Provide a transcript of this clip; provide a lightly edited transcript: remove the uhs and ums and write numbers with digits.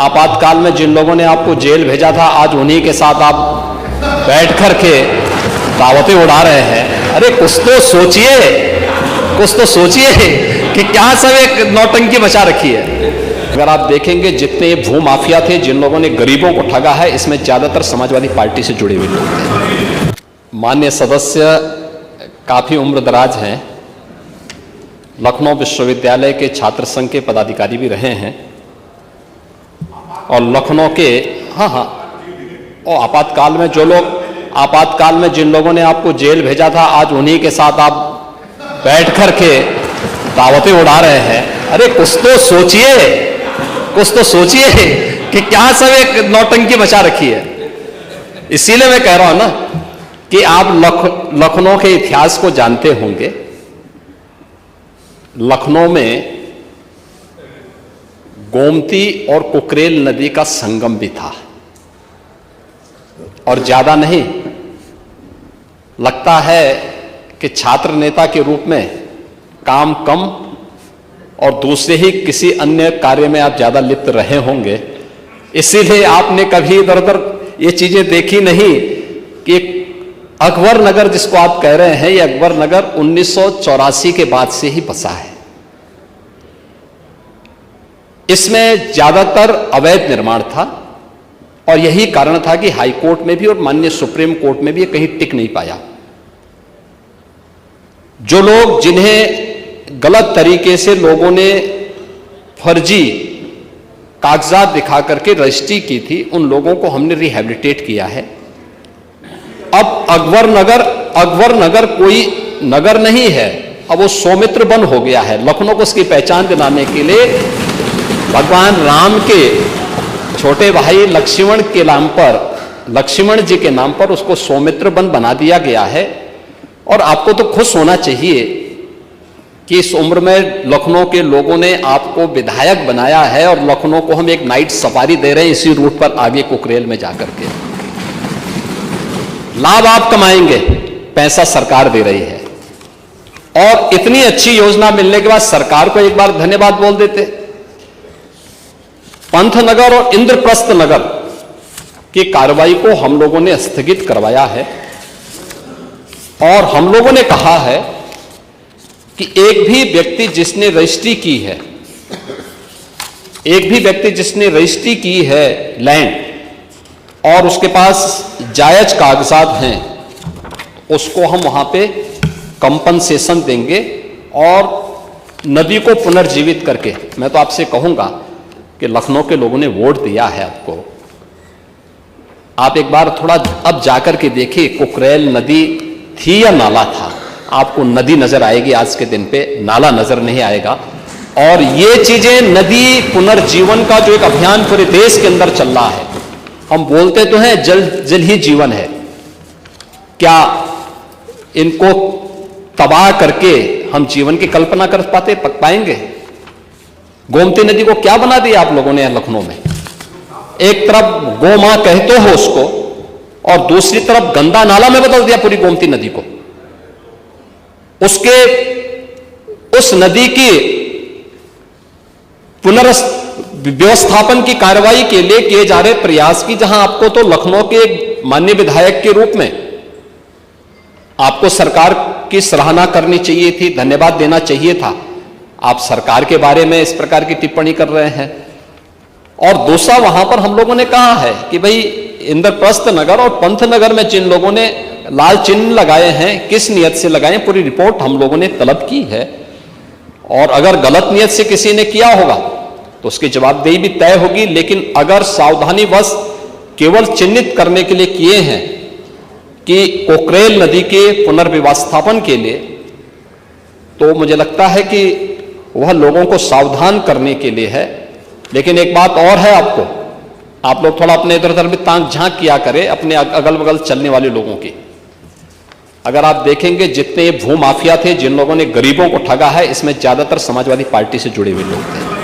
आपातकाल में जिन लोगों ने आपको जेल भेजा था, आज उन्हीं के साथ आप बैठ कर के दावतें उड़ा रहे हैं। अरे कुछ तो सोचिए, कुछ तो सोचिए कि क्या सब एक नौटंकी बचा रखी है। अगर आप देखेंगे जितने भू माफिया थे, जिन लोगों ने गरीबों को ठगा है, इसमें ज्यादातर समाजवादी पार्टी से जुड़े हुए लोग थे। माननीय सदस्य काफी उम्रदराज हैं, लखनऊ विश्वविद्यालय के छात्र संघ के पदाधिकारी भी रहे हैं और लखनऊ के और आपातकाल में जिन लोगों ने आपको जेल भेजा था, आज उन्हीं के साथ आप बैठ कर के दावतें उड़ा रहे हैं। अरे कुछ तो सोचिए, कुछ तो सोचिए कि क्या सब एक नौटंकी बचा रखी है। इसीलिए मैं कह रहा हूं ना कि आप लखनऊ के इतिहास को जानते होंगे। लखनऊ में गोमती और कुकरेल नदी का संगम भी था और ज्यादा नहीं, लगता है कि छात्र नेता के रूप में काम कम और दूसरे ही किसी अन्य कार्य में आप ज्यादा लिप्त रहे होंगे, इसीलिए आपने कभी इधर उधर ये चीजें देखी नहीं कि अकबर नगर जिसको आप कह रहे हैं, ये अकबर नगर 1984 के बाद से ही बसा है। इसमें ज्यादातर अवैध निर्माण था और यही कारण था कि हाई कोर्ट में भी और माननीय सुप्रीम कोर्ट में भी ये कहीं टिक नहीं पाया। जो लोग, जिन्हें गलत तरीके से लोगों ने फर्जी कागजात दिखा करके रजिस्ट्री की थी, उन लोगों को हमने रिहैबिलिटेट किया है। अब अकबर नगर कोई नगर नहीं है, अब वो सौमित्र वन हो गया है। लखनऊ को उसकी पहचान दिलाने के लिए भगवान राम के छोटे भाई लक्ष्मण के नाम पर, लक्ष्मण जी के नाम पर उसको सौमित्र वन बना दिया गया है। और आपको तो खुश होना चाहिए कि इस उम्र में लखनऊ के लोगों ने आपको विधायक बनाया है और लखनऊ को हम एक नाइट सफारी दे रहे हैं इसी रूट पर आगे कुकरेल में जाकर के। लाभ आप कमाएंगे, पैसा सरकार दे रही है। और इतनी अच्छी योजना मिलने के बाद सरकार को एक बार धन्यवाद बोल देते। पंथनगर और इंद्रप्रस्थ नगर की कार्रवाई को हम लोगों ने स्थगित करवाया है और हम लोगों ने कहा है कि एक भी व्यक्ति जिसने रजिस्ट्री की है, एक भी व्यक्ति जिसने रजिस्ट्री की है लैंड और उसके पास जायज कागजात हैं, उसको हम वहां पे कंपनसेशन देंगे और नदी को पुनर्जीवित करके। मैं तो आपसे कहूंगा कि लखनऊ के लोगों ने वोट दिया है आपको, आप एक बार थोड़ा अब जाकर के देखिए कुकरेल नदी थी या नाला था। आपको नदी नजर आएगी, आज के दिन पे नाला नजर नहीं आएगा। और ये चीजें, नदी पुनर्जीवन का जो एक अभियान पूरे देश के अंदर चल रहा है, हम बोलते तो हैं जल जल ही जीवन है, क्या इनको तबाह करके हम जीवन की कल्पना कर पाएंगे? गोमती नदी को क्या बना दिया आप लोगों ने लखनऊ में? एक तरफ गो मां कहते हो उसको और दूसरी तरफ गंदा नाला में बदल दिया पूरी गोमती नदी को। उस नदी की पुनर्व्यवस्थापन की कार्रवाई के लिए किए जा रहे प्रयास की, जहां आपको तो लखनऊ के एक माननीय विधायक के रूप में आपको सरकार की सराहना करनी चाहिए थी, धन्यवाद देना चाहिए था। आप सरकार के बारे में इस प्रकार की टिप्पणी कर रहे हैं। और दूसरा, वहां पर हम लोगों ने कहा है कि भाई इंद्रप्रस्थ नगर और पंथनगर में जिन लोगों ने लाल चिन्ह लगाए हैं, किस नियत से लगाए, पूरी रिपोर्ट हम लोगों ने तलब की है। और अगर गलत नियत से किसी ने किया होगा तो उसकी जवाबदेही भी तय होगी। लेकिन अगर सावधानीवश केवल चिन्हित करने के लिए किए हैं कि कुकरेल नदी के पुनर्व्यवस्थापन के लिए, तो मुझे लगता है कि वह लोगों को सावधान करने के लिए है। लेकिन एक बात और है, आप लोग थोड़ा अपने इधर उधर भी ताक झांक किया करें अपने अगल बगल चलने वाले लोगों की। अगर आप देखेंगे जितने भू माफिया थे, जिन लोगों ने गरीबों को ठगा है, इसमें ज्यादातर समाजवादी पार्टी से जुड़े हुए लोग थे।